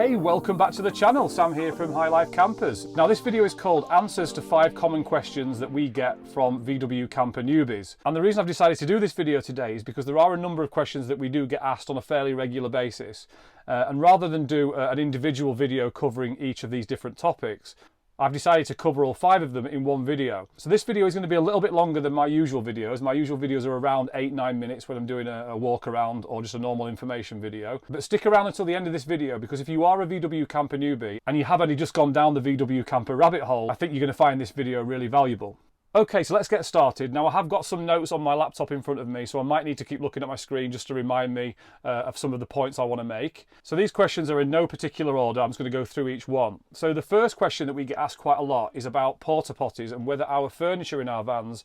Hey, welcome back to the channel. Sam here from Highlife Campers. Now this video is called Answers to 5 Common Questions that we get from VW camper newbies. And the reason I've decided to do this video today is because there are a number of questions that we do get asked on a fairly regular basis. And rather than do an individual video covering each of these different topics, I've decided to cover all 5 of them in one video. So this video is going to be a little bit longer than my usual videos. My usual videos are around 8-9 minutes when I'm doing a walk around or just a normal information video. But stick around until the end of this video, because if you are a VW camper newbie and you have only just gone down the VW camper rabbit hole, I think you're going to find this video really valuable. Okay, so let's get started. Now I have got some notes on my laptop in front of me, so I might need to keep looking at my screen just to remind me of some of the points I want to make. So these questions are in no particular order. I'm just going to go through each one. So the first question that we get asked quite a lot is about porta potties and whether our furniture in our vans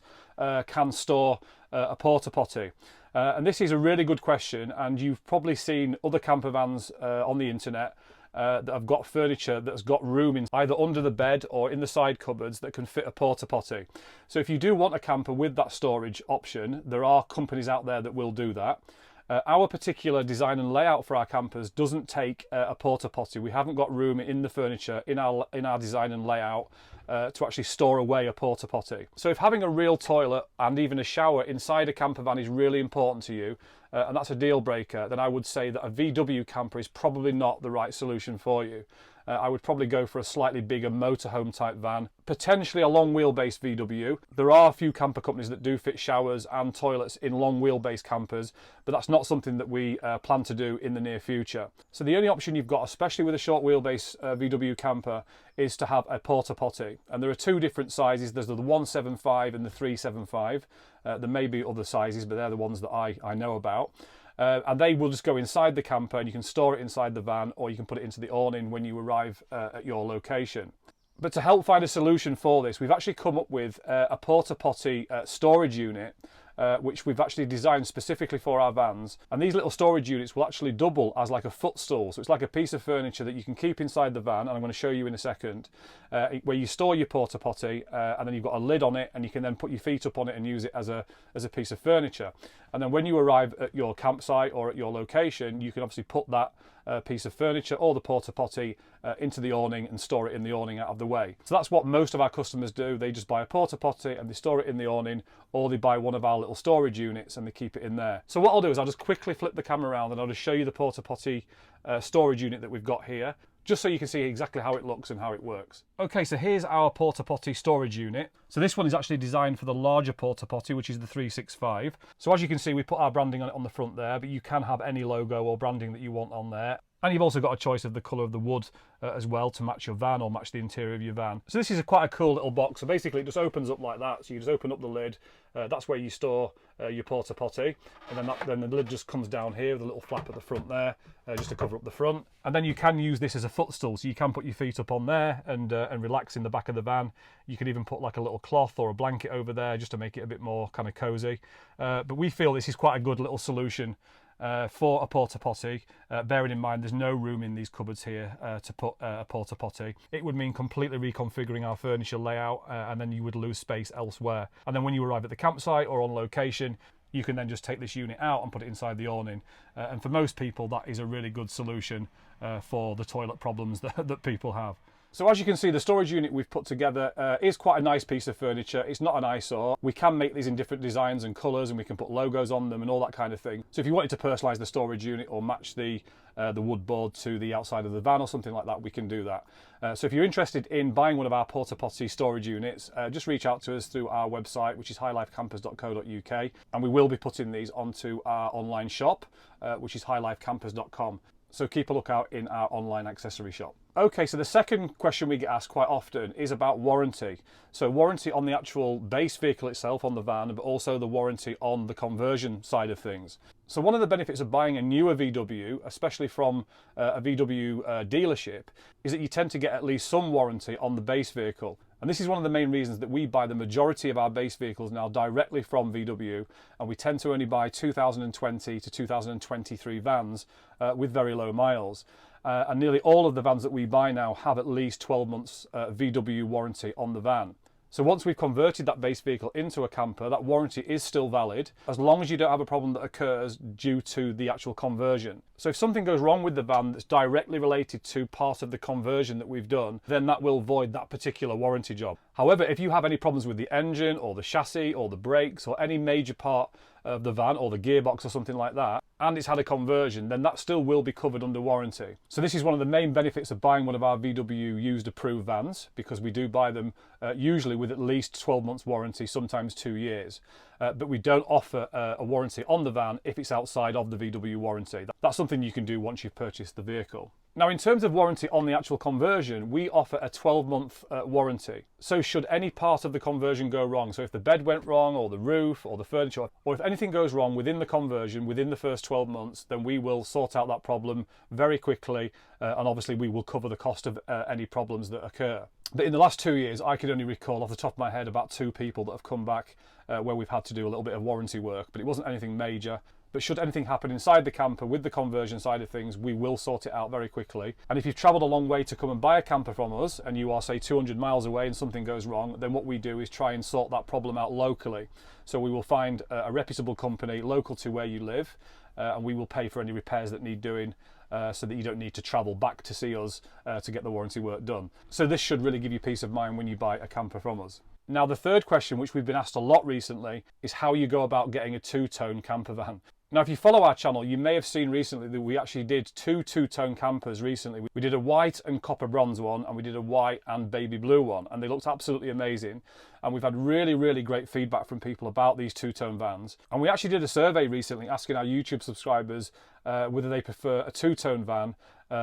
can store a porta potty. And this is a really good question, and you've probably seen other camper vans on the internet that have got furniture that's got room in either under the bed or in the side cupboards that can fit a porta potty. So if you do want a camper with that storage option, there are companies out there that will do that. Our particular design and layout for our campers doesn't take a porta potty. We haven't got room in the furniture in our design and layout to actually store away a porta potty. So if having a real toilet and even a shower inside a camper van is really important to you, and that's a deal breaker, then I would say that a VW camper is probably not the right solution for you. I would probably go for a slightly bigger motorhome type van, potentially a long wheelbase VW. There are a few camper companies that do fit showers and toilets in long wheelbase campers, but that's not something that we plan to do in the near future. So the only option you've got, especially with a short wheelbase VW camper, is to have a porta potty. And there are 2 different sizes. There's the 175 and the 375. There may be other sizes, but they're the ones that I know about. And they will just go inside the camper, and you can store it inside the van, or you can put it into the awning when you arrive at your location. But to help find a solution for this, we've actually come up with a porta potty storage unit, which we've actually designed specifically for our vans. And these little storage units will actually double as like a footstool. So it's like a piece of furniture that you can keep inside the van, and I'm going to show you in a second, where you store your porta potty, and then you've got a lid on it, and you can then put your feet up on it and use it as a piece of furniture. And then when you arrive at your campsite or at your location, you can obviously put that piece of furniture or the porta potty into the awning and store it in the awning out of the way. So that's what most of our customers do. They just buy a porta potty and they store it in the awning, or they buy one of our little storage units and they keep it in there. So what I'll do is I'll just quickly flip the camera around and I'll just show you the porta potty storage unit that we've got here, just so you can see exactly how it looks and how it works. Okay, so here's our porta potty storage unit. So this one is actually designed for the larger porta potty, which is the 365. So as you can see, we put our branding on it on the front there, but you can have any logo or branding that you want on there. And you've also got a choice of the colour of the wood as well to match your van or match the interior of your van. So this is quite a cool little box. So basically it just opens up like that. So you just open up the lid. That's where you store your porta potty. And then the lid just comes down here with a little flap at the front there, just to cover up the front. And then you can use this as a footstool. So you can put your feet up on there and relax in the back of the van. You can even put like a little cloth or a blanket over there just to make it a bit more kind of cosy. But we feel this is quite a good little solution for a porta potty, bearing in mind there's no room in these cupboards here to put a porta potty. It would mean completely reconfiguring our furniture layout, and then you would lose space elsewhere. And then when you arrive at the campsite or on location, you can then just take this unit out and put it inside the awning. And for most people, that is a really good solution for the toilet problems that people have. So as you can see, the storage unit we've put together is quite a nice piece of furniture. It's not an eyesore. We can make these in different designs and colours, and we can put logos on them and all that kind of thing. So if you wanted to personalise the storage unit or match the wood board to the outside of the van or something like that, we can do that. So if you're interested in buying one of our porta potty storage units, just reach out to us through our website, which is highlifecampers.co.uk, and we will be putting these onto our online shop, which is highlifecampers.com. So keep a lookout in our online accessory shop. Okay, so the second question we get asked quite often is about warranty. So warranty on the actual base vehicle itself, on the van, but also the warranty on the conversion side of things. So one of the benefits of buying a newer VW, especially from a VW dealership, is that you tend to get at least some warranty on the base vehicle. And this is one of the main reasons that we buy the majority of our base vehicles now directly from VW, and we tend to only buy 2020 to 2023 vans with very low miles. And nearly all of the vans that we buy now have at least 12 months VW warranty on the van. So once we've converted that base vehicle into a camper, that warranty is still valid as long as you don't have a problem that occurs due to the actual conversion. So if something goes wrong with the van that's directly related to part of the conversion that we've done, then that will void that particular warranty job. However, if you have any problems with the engine or the chassis or the brakes or any major part of the van or the gearbox or something like that, and it's had a conversion, then that still will be covered under warranty. So this is one of the main benefits of buying one of our VW used approved vans, because we do buy them usually with at least 12 months warranty, sometimes 2 years. But we don't offer a warranty on the van if it's outside of the VW warranty. That's something you can do once you've purchased the vehicle. Now, in terms of warranty on the actual conversion, we offer a 12-month warranty. So should any part of the conversion go wrong, so if the bed went wrong or the roof or the furniture, or if anything goes wrong within the conversion within the first 12 months, then we will sort out that problem very quickly, and obviously we will cover the cost of any problems that occur. But in the last 2 years, I can only recall off the top of my head about 2 people that have come back where we've had to do a little bit of warranty work, but it wasn't anything major. But should anything happen inside the camper with the conversion side of things, we will sort it out very quickly. And if you've travelled a long way to come and buy a camper from us, and you are, say, 200 miles away and something goes wrong, then what we do is try and sort that problem out locally. So we will find a reputable company local to where you live, and we will pay for any repairs that need doing, so that you don't need to travel back to see us to get the warranty work done. So this should really give you peace of mind when you buy a camper from us. Now, the third question, which we've been asked a lot recently, is how you go about getting a two-tone camper van. Now, if you follow our channel, you may have seen recently that we actually did 2 two-tone campers recently. We did a white and copper bronze one, and we did a white and baby blue one, and they looked absolutely amazing. And we've had really, really great feedback from people about these two-tone vans. And we actually did a survey recently asking our YouTube subscribers whether they prefer a two-tone van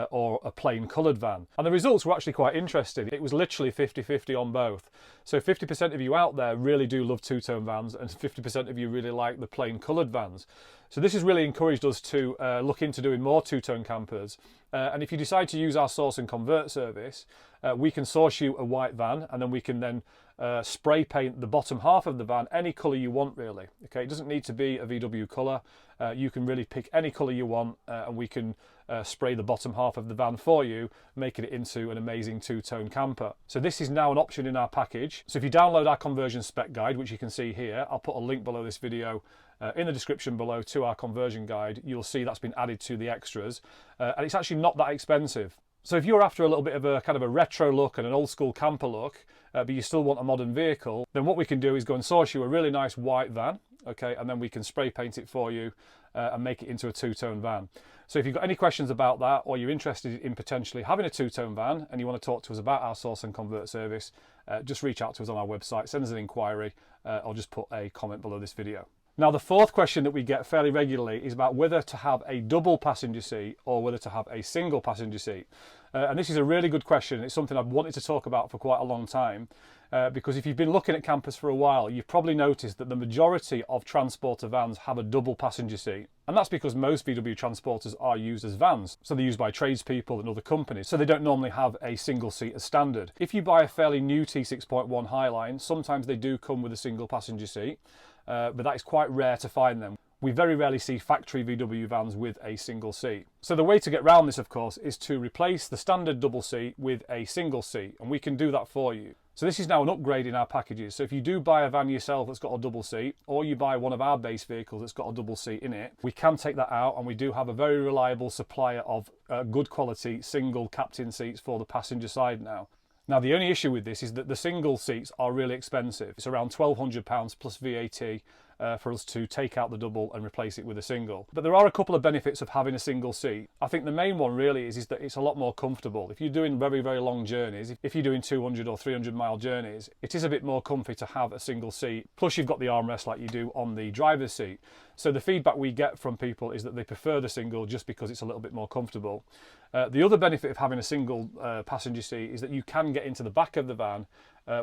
or a plain coloured van. And the results were actually quite interesting. It was literally 50-50 on both. So 50% of you out there really do love two-tone vans, and 50% of you really like the plain coloured vans. So this has really encouraged us to look into doing more two-tone campers. And if you decide to use our source and convert service, we can source you a white van, and then we can then spray paint the bottom half of the van any colour you want, really. Okay, it doesn't need to be a VW colour. You can really pick any colour you want, and we can spray the bottom half of the van for you, making it into an amazing two-tone camper. So this is now an option in our package. So if you download our conversion spec guide, which you can see here, I'll put a link below this video in the description below to our conversion guide. You'll see that's been added to the extras, and it's actually not that expensive. So if you're after a little bit of a kind of a retro look and an old school camper look, but you still want a modern vehicle, then what we can do is go and source you a really nice white van, okay, and then we can spray paint it for you and make it into a two-tone van. So if you've got any questions about that, or you're interested in potentially having a two-tone van and you want to talk to us about our source and convert service, just reach out to us on our website, send us an inquiry, or just put a comment below this video. Now, the fourth question that we get fairly regularly is about whether to have a double passenger seat or whether to have a single passenger seat. And this is a really good question. It's something I've wanted to talk about for quite a long time, because if you've been looking at campers for a while, you've probably noticed that the majority of transporter vans have a double passenger seat. And that's because most VW transporters are used as vans. So they're used by tradespeople and other companies. So they don't normally have a single seat as standard. If you buy a fairly new T6.1 Highline, sometimes they do come with a single passenger seat. But that is quite rare to find them. We very rarely see factory VW vans with a single seat. So the way to get around this, of course, is to replace the standard double seat with a single seat, and we can do that for you. So this is now an upgrade in our packages. So if you do buy a van yourself that's got a double seat, or you buy one of our base vehicles that's got a double seat in it, we can take that out, and we do have a very reliable supplier of good quality single captain seats for the passenger side now. Now, the only issue with this is that the single seats are really expensive. It's around £1,200 plus VAT for us to take out the double and replace it with a single. But there are a couple of benefits of having a single seat. I think the main one really is that it's a lot more comfortable. If you're doing very, very long journeys, if you're doing 200 or 300 mile journeys, it is a bit more comfy to have a single seat. Plus you've got the armrest like you do on the driver's seat. So the feedback we get from people is that they prefer the single just because it's a little bit more comfortable. The other benefit of having a single passenger seat is that you can get into the back of the van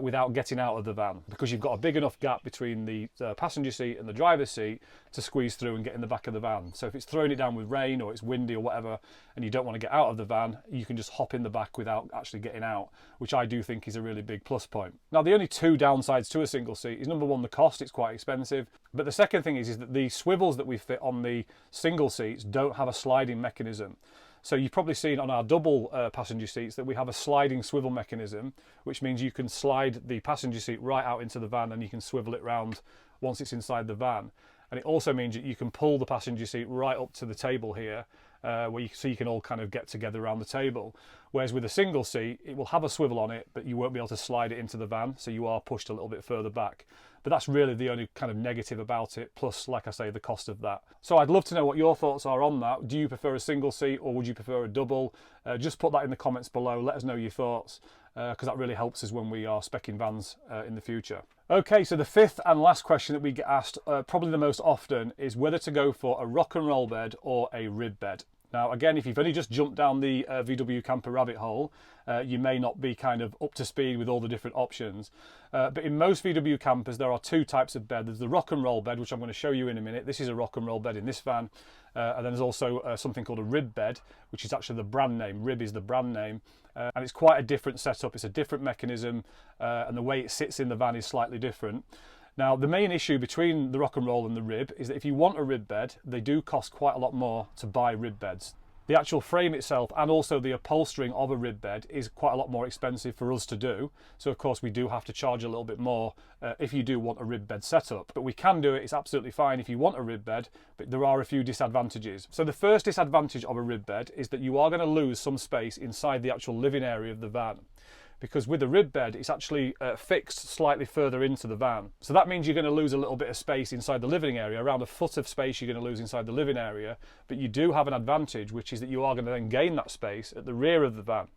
without getting out of the van, because you've got a big enough gap between the passenger seat and the driver's seat to squeeze through and get in the back of the van. So if it's throwing it down with rain or it's windy or whatever and you don't want to get out of the van, you can just hop in the back without actually getting out, which I do think is a really big plus point. Now, the only two downsides to a single seat is, number one, the cost. It's quite expensive. But the second thing is that the swivels that we fit on the single seats don't have a sliding mechanism. So you've probably seen on our double passenger seats that we have a sliding swivel mechanism, which means you can slide the passenger seat right out into the van and you can swivel it round once it's inside the van. And it also means that you can pull the passenger seat right up to the table here, so you can all kind of get together around the table. Whereas with a single seat, it will have a swivel on it, but you won't be able to slide it into the van, so you are pushed a little bit further back. But that's really the only kind of negative about it, plus, like I say, the cost of that. So I'd love to know what your thoughts are on that. Do you prefer a single seat or would you prefer a double? Just put that in the comments below, let us know your thoughts, because that really helps us when we are speccing vans in the future. Okay, so the fifth and last question that we get asked, probably the most often, is whether to go for a rock and roll bed or a rib bed. Now, again, if you've only just jumped down the VW camper rabbit hole, you may not be kind of up to speed with all the different options. But in most VW campers, there are two types of bed. There's the rock and roll bed, which I'm going to show you in a minute. This is a rock and roll bed in this van. And then there's also something called a rib bed, which is actually the brand name. Rib is the brand name. And it's quite a different setup. It's a different mechanism, and the way it sits in the van is slightly different. Now, the main issue between the rock and roll and the rib is that if you want a rib bed, they do cost quite a lot more to buy rib beds. The actual frame itself and also the upholstering of a rib bed is quite a lot more expensive for us to do. So of course we do have to charge a little bit more if you do want a rib bed setup. But we can do it, it's absolutely fine if you want a rib bed, but there are a few disadvantages. So the first disadvantage of a rib bed is that you are going to lose some space inside the actual living area of the van. Because with a rib bed, it's actually fixed slightly further into the van. So that means you're going to lose a little bit of space inside the living area, around a foot of space you're going to lose inside the living area, but you do have an advantage, which is that you are going to then gain that space at the rear of the van.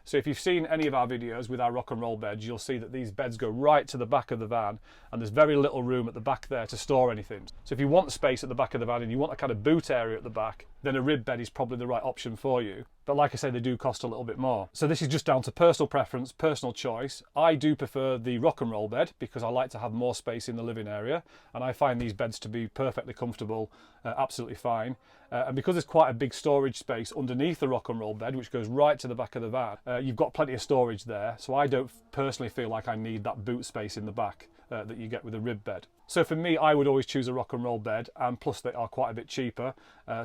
So if you've seen any of our videos with our rock and roll beds, you'll see that these beds go right to the back of the van, and there's very little room at the back there to store anything. So if you want space at the back of the van and you want a kind of boot area at the back, then a rib bed is probably the right option for you. But like I say, they do cost a little bit more. So this is just down to personal preference, personal choice. I do prefer the rock and roll bed because I like to have more space in the living area, and I find these beds to be perfectly comfortable, absolutely fine. And because there's quite a big storage space underneath the rock and roll bed, which goes right to the back of the van, you've got plenty of storage there. So I don't personally feel like I need that boot space in the back that you get with a rib bed. So for me, I would always choose a rock and roll bed, and plus they are quite a bit cheaper,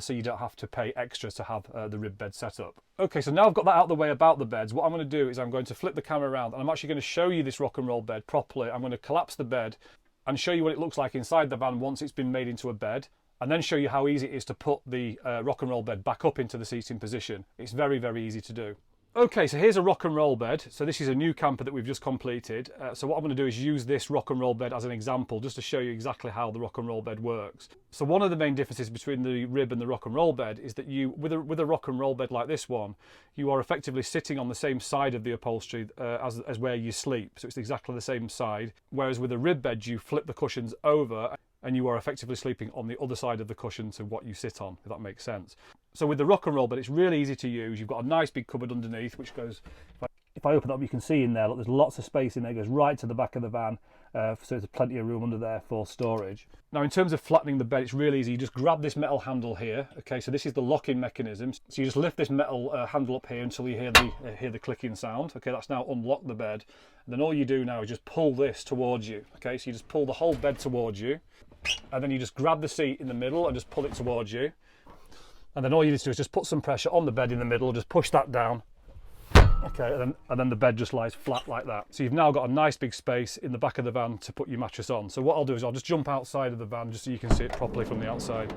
so you don't have to pay extra to have the rib bed set up. Okay, so now I've got that out of the way about the beds, what I'm going to do is I'm going to flip the camera around and I'm actually going to show you this rock and roll bed properly. I'm going to collapse the bed and show you what it looks like inside the van once it's been made into a bed, and then show you how easy it is to put the rock and roll bed back up into the seating position. It's very, very easy to do. Okay, so here's a rock and roll bed. So this is a new camper that we've just completed. So what I'm going to do is use this rock and roll bed as an example, just to show you exactly how the rock and roll bed works. So one of the main differences between the rib and the rock and roll bed is that you, with a rock and roll bed like this one, you are effectively sitting on the same side of the upholstery as where you sleep. So it's exactly the same side. Whereas with a rib bed, you flip the cushions over and you are effectively sleeping on the other side of the cushion to what you sit on, if that makes sense. So with the rock and roll bed, it's really easy to use. You've got a nice big cupboard underneath, which goes, if I open it up, you can see in there, look, there's lots of space in there. It goes right to the back of the van, so there's plenty of room under there for storage. Now, in terms of flattening the bed, it's really easy. You just grab this metal handle here. Okay, so this is the locking mechanism. So you just lift this metal handle up here until you hear the clicking sound. Okay, that's now unlocked the bed. And then all you do now is just pull this towards you. Okay, so you just pull the whole bed towards you, and then you just grab the seat in the middle and just pull it towards you. And then all you need to do is just put some pressure on the bed in the middle, just push that down. Okay, and then the bed just lies flat like that. So you've now got a nice big space in the back of the van to put your mattress on. So what I'll do is I'll just jump outside of the van just so you can see it properly from the outside.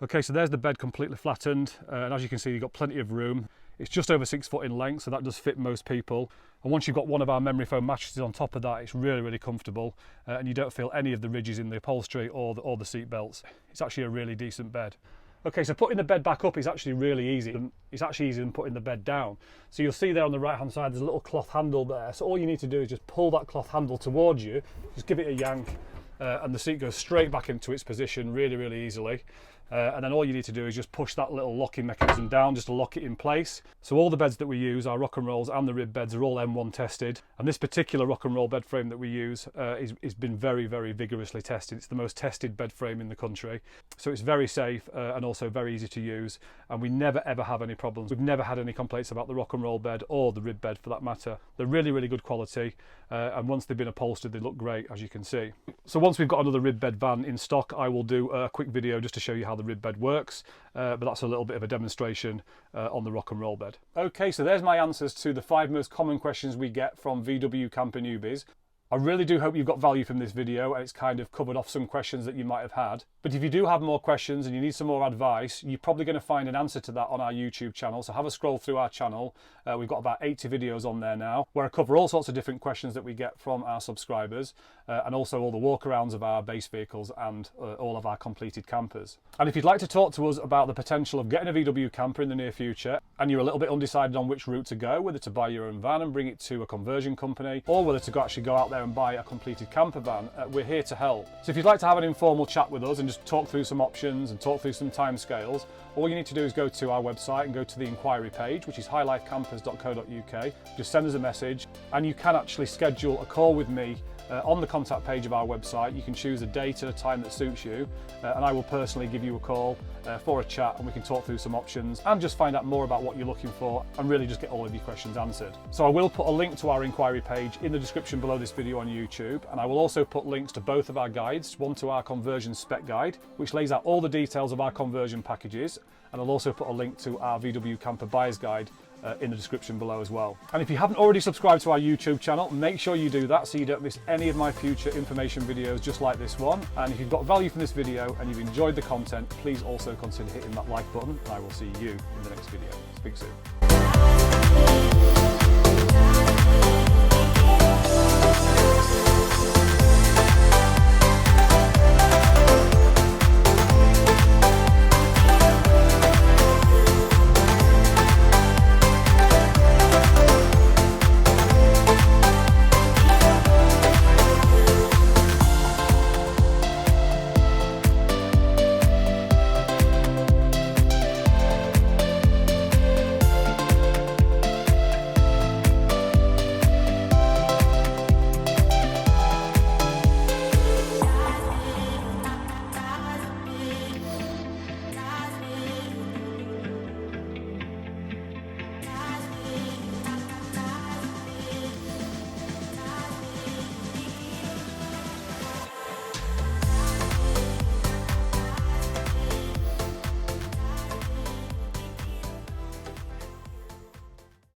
Okay, so there's the bed completely flattened, and as you can see, you've got plenty of room. It's just over 6 foot in length, so that does fit most people. And once you've got one of our memory foam mattresses on top of that, it's really, really comfortable, and you don't feel any of the ridges in the upholstery or the seat belts. It's actually a really decent bed. Okay, so putting the bed back up is actually really easy. It's actually easier than putting the bed down. So you'll see there on the right hand side, there's a little cloth handle there. So all you need to do is just pull that cloth handle towards you, just give it a yank, and the seat goes straight back into its position really, really easily. And then all you need to do is just push that little locking mechanism down just to lock it in place. So all the beds that we use, our rock and rolls and the rib beds, are all M1 tested. And this particular rock and roll bed frame that we use is been very, very vigorously tested. It's the most tested bed frame in the country. So it's very safe and also very easy to use. And we never ever have any problems. We've never had any complaints about the rock and roll bed or the rib bed for that matter. They're really, really good quality. And once they've been upholstered, they look great, as you can see. So once we've got another rib bed van in stock, I will do a quick video just to show you how how the rib bed works, but that's a little bit of a demonstration on the rock and roll bed. Okay, so there's my answers to the 5 most common questions we get from VW camper newbies. I really do hope you've got value from this video and it's kind of covered off some questions that you might have had. But if you do have more questions and you need some more advice, you're probably going to find an answer to that on our YouTube channel. So have a scroll through our channel. We've got about 80 videos on there now, where I cover all sorts of different questions that we get from our subscribers, and also all the walkarounds of our base vehicles and all of our completed campers. And if you'd like to talk to us about the potential of getting a VW camper in the near future, and you're a little bit undecided on which route to go, whether to buy your own van and bring it to a conversion company, or whether to actually go out there and buy a completed camper van, we're here to help. So if you'd like to have an informal chat with us and just talk through some options and talk through some timescales, all you need to do is go to our website and go to the inquiry page, which is highlifecampers.co.uk. Just send us a message and you can actually schedule a call with me on the contact page of our website. You can choose a date and a time that suits you, and I will personally give you a call for a chat, and we can talk through some options and just find out more about what you're looking for and really just get all of your questions answered. So I will put a link to our inquiry page in the description below this video on YouTube, and I will also put links to both of our guides, one to our conversion spec guide, which lays out all the details of our conversion packages, and I'll also put a link to our VW camper buyer's guide in the description below as well. And if you haven't already subscribed to our YouTube channel, make sure you do that so you don't miss any of my future information videos just like this one. And if you've got value from this video and you've enjoyed the content, please also consider hitting that like button, and I will see you in the next video. Speak soon.